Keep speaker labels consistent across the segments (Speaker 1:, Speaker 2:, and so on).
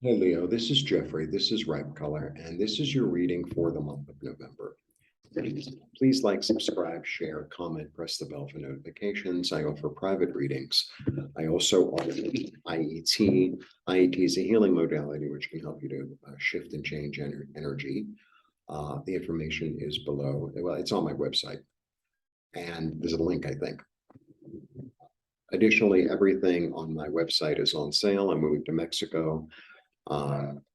Speaker 1: Hey Leo, this is Jeffrey. This is Ripecolor, and this is your reading for the month of November. Please like, subscribe, share, comment, press the bell for notifications. I offer private readings. I also offer IET. IET is a healing modality which can help you to shift and change energy. The information is below. Well, it's on my website, and there's a link, I think. Additionally, everything on my website is on sale. I'm moving to Mexico.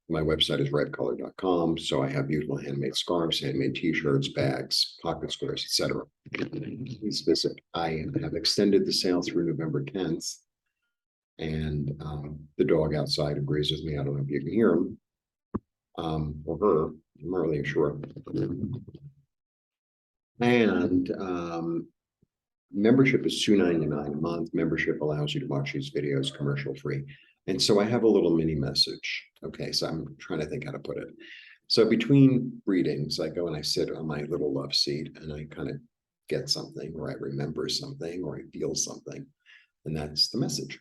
Speaker 1: My website is ripecolor.com. So I have beautiful handmade scarves, handmade t-shirts, bags, pocket squares, etc. Please visit. I have extended the sale through November 10th. And the dog outside agrees with me. I don't know if you can hear him or her. I'm not really sure. And membership is $2.99 a month. Membership allows you to watch these videos commercial free. And so I have a little mini message. Okay, so I'm trying to think how to put it. So between readings, I go and I sit on my little love seat and I kind of get something, or I remember something, or I feel something. And that's the message.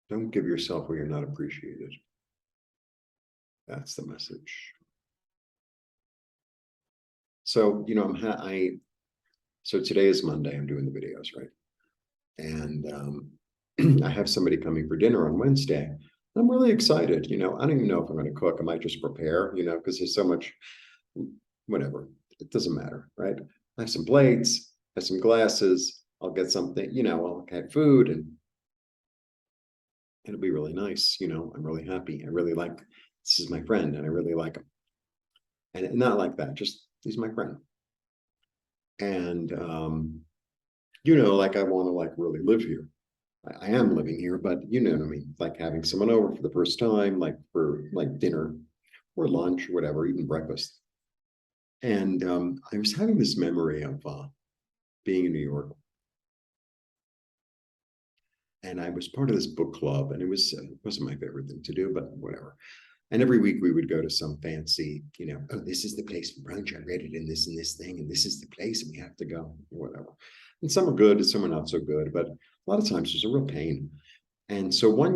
Speaker 1: Don't give yourself where you're not appreciated. That's the message. So, you know, so today is Monday, I'm doing the videos, right? And I have somebody coming for dinner on Wednesday. I'm really excited. You know, I don't even know if I'm going to cook. I might just prepare, you know, because there's so much, whatever. It doesn't matter, right? I have some plates, I have some glasses. I'll get something, you know, I'll get food and it'll be really nice. You know, I'm really happy. I really like, this is my friend and I really like him. And not like that, just he's my friend. And, you know, like I want to like really live here. I am living here, but you know what I mean, like having someone over for the first time, like for like dinner or lunch or whatever, even breakfast. And I was having this memory of being in New York, and I was part of this book club, and it wasn't my favorite thing to do, but whatever. And every week we would go to some fancy, you know, oh, this is the place for brunch. I read it in this thing, and this is the place, and we have to go, or whatever. And some are good, and some are not so good, but a lot of times there's a real pain. And so one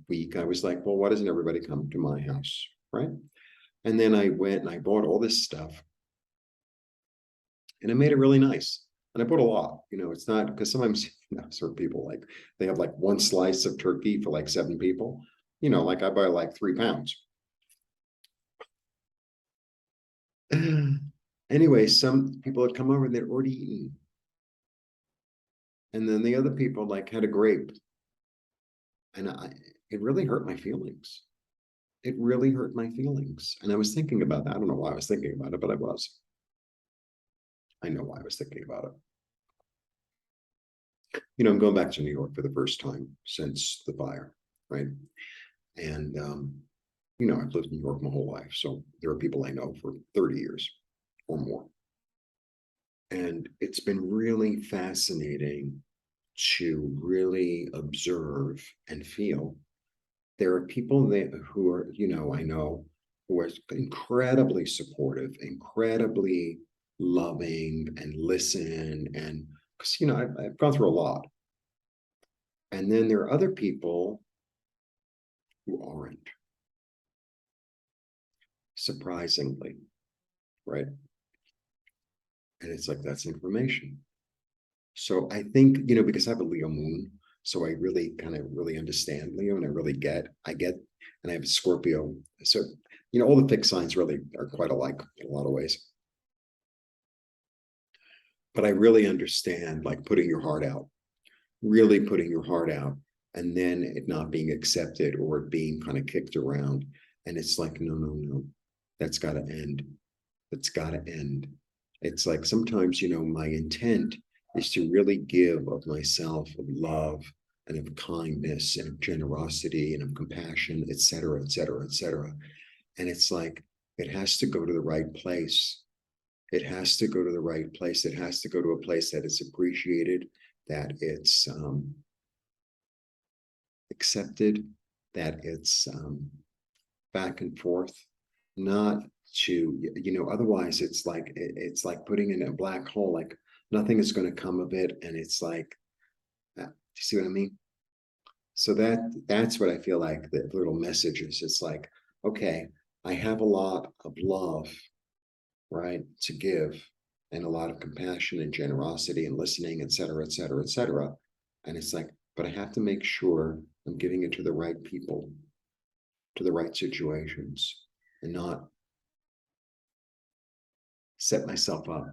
Speaker 1: week, I was like, well, why doesn't everybody come to my house? Right. And then I went and I bought all this stuff and I made it really nice. And I bought a lot, you know, it's not because sometimes, you know, certain people like they have like one slice of turkey for like 7 people, you know, like I buy like 3 pounds. Anyway, some people had come over and they'd already eaten. And then the other people like had a grape. And it really hurt my feelings. It really hurt my feelings. And I was thinking about that. I don't know why I was thinking about it, but I was. I know why I was thinking about it. You know, I'm going back to New York for the first time since the fire, right? And, you know, I've lived in New York my whole life. So there are people I know for 30 years or more. And it's been really fascinating to really observe and feel. There are people who are, you know, I know who are incredibly supportive, incredibly loving and listen. And because, you know, I've gone through a lot. And then there are other people who aren't, surprisingly, right? And it's like, that's information. So I think, you know, because I have a Leo moon, so I really kind of really understand Leo and I get, and I have a Scorpio. So, you know, all the fixed signs really are quite alike in a lot of ways. But I really understand like putting your heart out, really putting your heart out, and then it not being accepted or it being kind of kicked around. And it's like, no, no, no, that's got to end. That's got to end. It's like sometimes, you know, my intent is to really give of myself, of love, and of kindness, and of generosity, and of compassion, et cetera, et cetera, et cetera. And it's like, it has to go to the right place. It has to go to the right place. It has to go to a place that is appreciated, that it's accepted, that it's back and forth, not to, you know, otherwise it's like putting in a black hole, like nothing is going to come of it. And it's like, do you see what I mean? So that's what I feel like the little message is. It's like, okay, I have a lot of love, right, to give, and a lot of compassion and generosity and listening, et cetera, et cetera, et cetera. And it's like, but I have to make sure I'm giving it to the right people, to the right situations, and not set myself up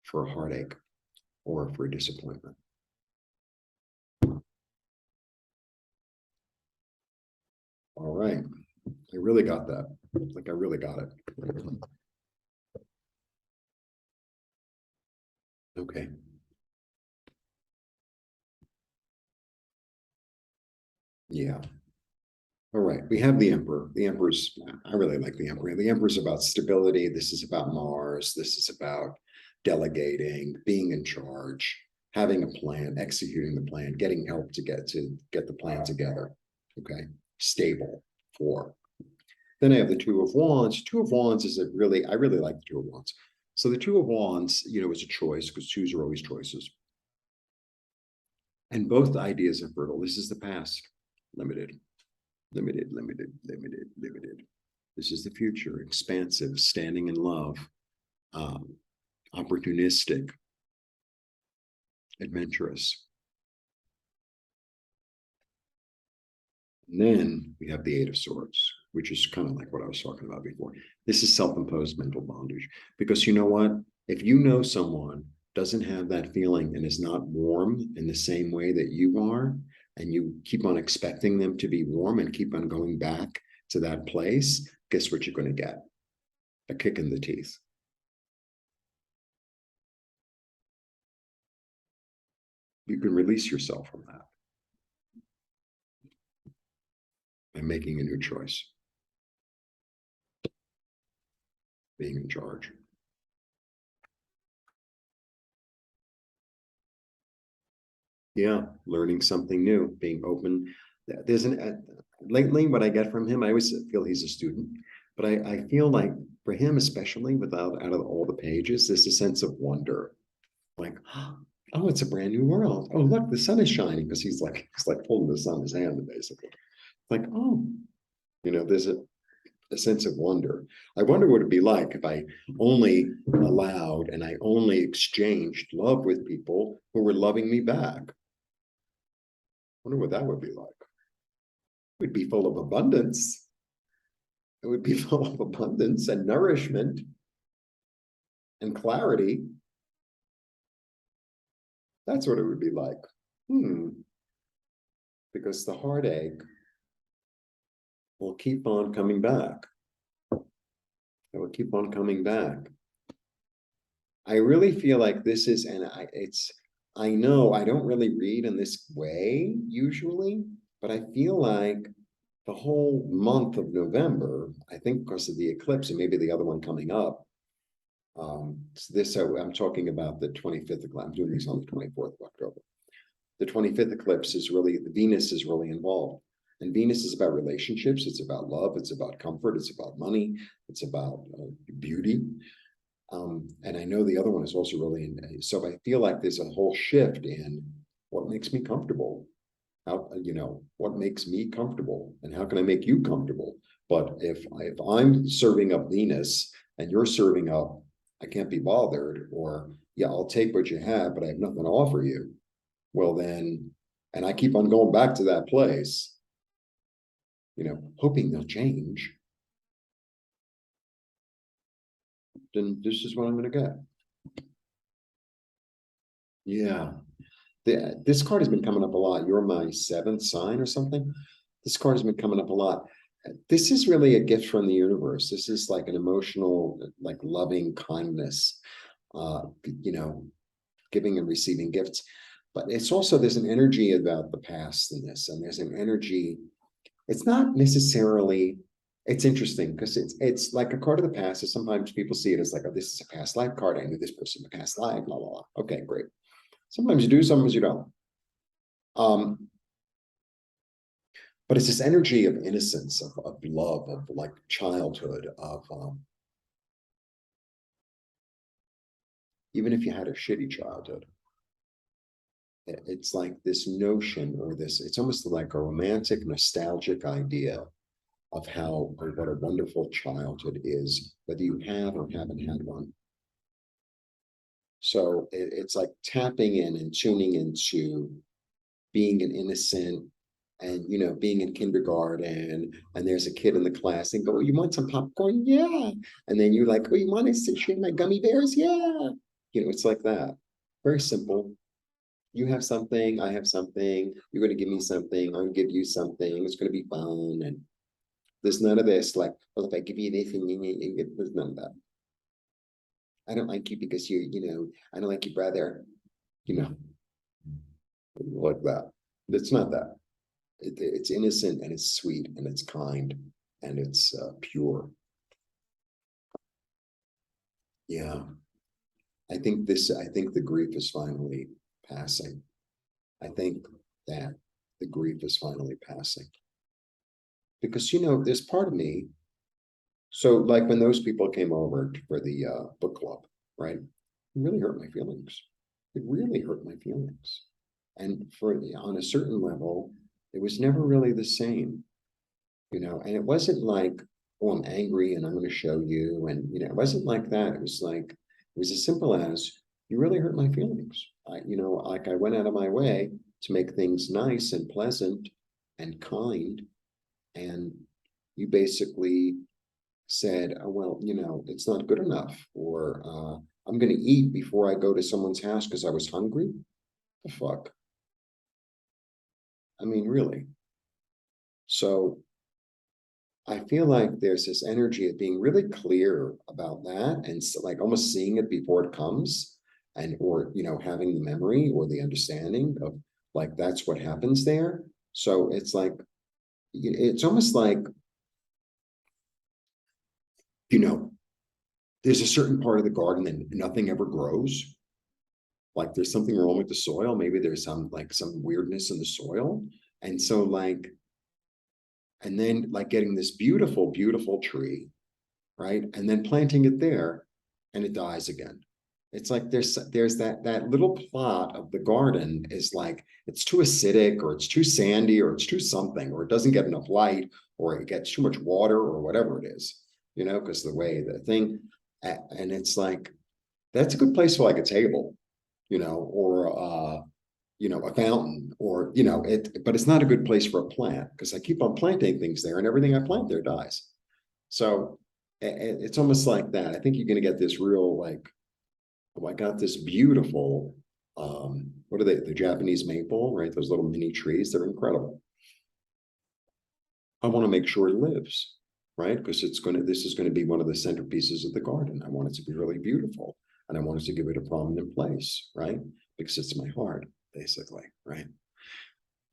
Speaker 1: for a heartache or for a disappointment. All right. I really got that. Like, I really got it. Okay. Yeah. All right. We have the Emperor. The Emperor's, I really like the Emperor. The Emperor's about stability. This is about Mars. This is about delegating, being in charge, having a plan, executing the plan, getting help to get the plan together. Okay. Stable. 4. Then I have the Two of Wands. Two of Wands is I really like the Two of Wands. So the Two of Wands, is a choice because twos are always choices. And both ideas are fertile. This is the past, limited, limited, limited, limited, limited. This is the future, expansive, standing in love, opportunistic, adventurous. And then we have the Eight of Swords, which is kind of like what I was talking about before. This is self-imposed mental bondage. Because you know what? If you know someone doesn't have that feeling and is not warm in the same way that you are, and you keep on expecting them to be warm and keep on going back to that place, guess what you're going to get? A kick in the teeth. You can release yourself from that by making a new choice, being in charge. Yeah, learning something new, being open. There's lately what I get from him, I always feel he's a student, but I feel like for him, especially without out of all the pages, there's a sense of wonder. Like, oh, it's a brand new world. Oh, look, the sun is shining, because he's like holding the sun in his hand, basically. Like, oh, there's a sense of wonder. I wonder what it'd be like if I only allowed and I only exchanged love with people who were loving me back. Wonder what that would be like. It would be full of abundance. It would be full of abundance and nourishment and clarity. That's what it would be like. Because the heartache will keep on coming back. It will keep on coming back. I really feel like this is, and I know I don't really read in this way usually, but I feel like the whole month of November, I think because of the eclipse and maybe the other one coming up, I'm talking about the 25th eclipse. I'm doing these on the 24th of October. The 25th eclipse is really, Venus is really involved. And Venus is about relationships. It's about love. It's about comfort. It's about money. It's about beauty. And I know the other one is also really, so I feel like there's a whole shift in what makes me comfortable. How, what makes me comfortable and how can I make you comfortable? But if I'm serving up Venus and you're serving up, I can't be bothered, or yeah, I'll take what you have, but I have nothing to offer you. Well, then, and I keep on going back to that place, hoping they'll change, then this is what I'm going to get. Yeah. This card has been coming up a lot. You're my 7th sign or something. This card has been coming up a lot. This is really a gift from the universe. This is like an emotional, like loving kindness, giving and receiving gifts. But it's also, there's an energy about the past in this, and there's an energy. It's not necessarily, it's interesting because it's like a card of the past. So sometimes people see it as like, oh, this is a past life card. I knew this person in a past life, blah, blah, blah. Okay, great. Sometimes you do, sometimes you don't. But it's this energy of innocence, of love, of like childhood, of even if you had a shitty childhood. It's like this notion or this, it's almost like a romantic, nostalgic idea of how or what a wonderful childhood is, whether you have or haven't had one. So it's like tapping in and tuning into being an innocent and being in kindergarten and there's a kid in the class and go, oh, you want some popcorn? Yeah. And then you're like, oh, you want to share my gummy bears? Yeah. It's like that. Very simple. You have something, I have something, you're going to give me something, I'm going to give you something, it's going to be fun. And there's none of this like, well, if I give you this, and there's none of that. I don't like you because I don't like your brother, you know, like that. It's not that. It's innocent and it's sweet and it's kind and it's pure. Yeah. I think the grief is finally passing. I think that the grief is finally passing. Because, there's part of me. So like when those people came over for the book club, right? It really hurt my feelings. It really hurt my feelings. And on a certain level, it was never really the same, and it wasn't like, oh, I'm angry and I'm going to show you. And, it wasn't like that. It was as simple as you really hurt my feelings. Like I went out of my way to make things nice and pleasant and kind. And you basically said, oh, well, it's not good enough, or I'm going to eat before I go to someone's house because I was hungry. The fuck? I mean, really. So I feel like there's this energy of being really clear about that and so, like almost seeing it before it comes and or having the memory or the understanding of like that's what happens there. So it's like it's almost like you know there's a certain part of the garden that nothing ever grows. Like there's something wrong with the soil. Maybe there's some weirdness in the soil. And so and then like getting this beautiful, beautiful tree, right? And then planting it there and it dies again. It's like there's that little plot of the garden is like it's too acidic or it's too sandy or it's too something or it doesn't get enough light or it gets too much water or whatever it is, because the way the thing and it's like that's a good place for like a table, or a fountain or but it's not a good place for a plant because I keep on planting things there and everything I plant there dies. So it's almost like that. I think you're going to get this real like, oh, I got this beautiful, what are they? The Japanese maple, right? Those little mini trees, they're incredible. I want to make sure it lives, right? Because this is going to be one of the centerpieces of the garden. I want it to be really beautiful and I want it to give it a prominent place, right? Because it's my heart, basically, right?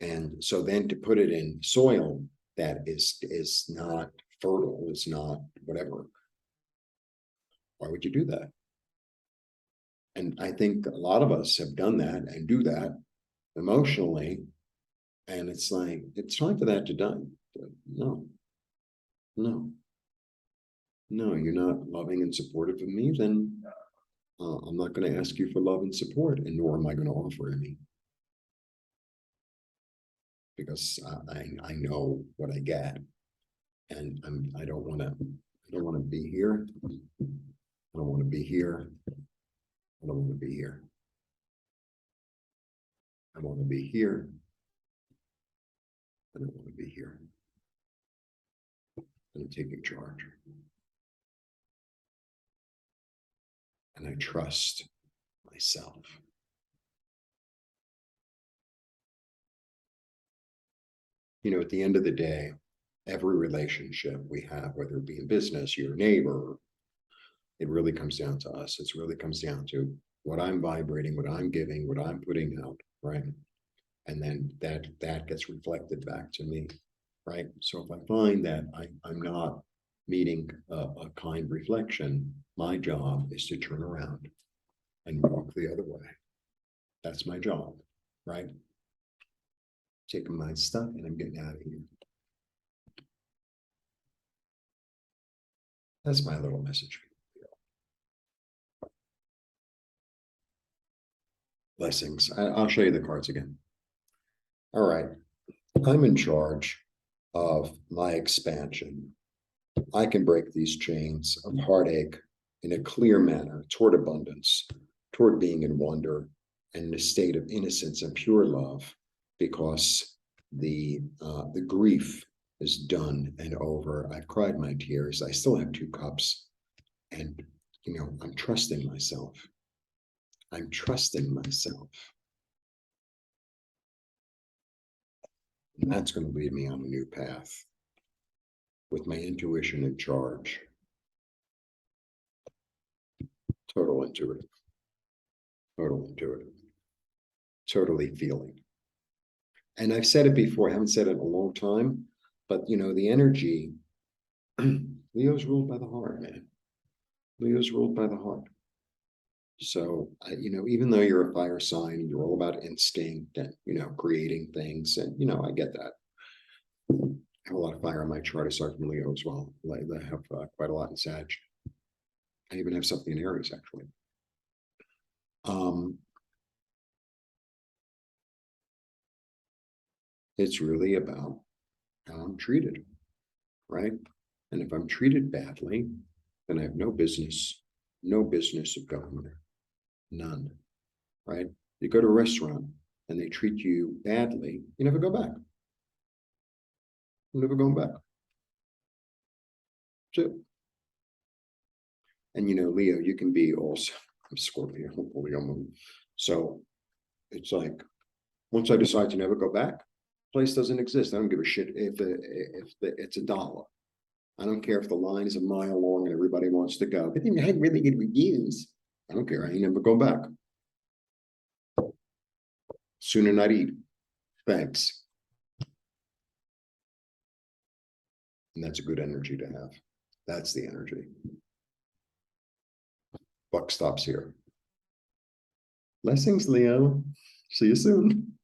Speaker 1: And so then to put it in soil that is not fertile, it's not whatever. Why would you do that? And I think a lot of us have done that and do that emotionally. And it's like, it's time for that to die. No, no, no, you're not loving and supportive of me, then I'm not going to ask you for love and support, and nor am I going to offer any. Because I know what I get. And I don't want to be here. I don't want to be here. I don't want to be here. I want to be here. I don't want to be here. I'm taking charge. And I trust myself. At the end of the day, every relationship we have, whether it be in business, your neighbor, it really comes down to us. It really comes down to what I'm vibrating, what I'm giving, what I'm putting out, right? And then that gets reflected back to me, right? So if I find that I'm not meeting a kind reflection, my job is to turn around and walk the other way. That's my job, right? Taking my stuff and I'm getting out of here. That's my little message. Blessings. I'll show you the cards again. All right. I'm in charge of my expansion. I can break these chains of heartache in a clear manner toward abundance, toward being in wonder and in a state of innocence and pure love, because the grief is done and over. I've cried my tears. I still have 2 cups, and I'm trusting myself. I'm trusting myself. And that's going to lead me on a new path with my intuition in charge. Total intuitive, totally feeling. And I've said it before, I haven't said it in a long time, but the energy, Leo's ruled by the heart, man. Leo's ruled by the heart. So, even though you're a fire sign, you're all about instinct and, creating things. And, I get that. I have a lot of fire on my chart aside from Leo as well. I have quite a lot in Sag. I even have something in Aries, actually. It's really about how I'm treated, right? And if I'm treated badly, then I have no business of going there. None, right? You go to a restaurant and they treat you badly, you never go back. You're never going back. So, and Leo, you can be also I'm Scorpio, Leo moon. So it's like once I decide to never go back, place doesn't exist. I don't give a shit if it's $1. I don't care if the line is a mile long and everybody wants to go, but then I had really good reviews. I don't care. I ain't never go back. Sooner not eat. Thanks. And that's a good energy to have. That's the energy. Buck stops here. Blessings, Leo. See you soon.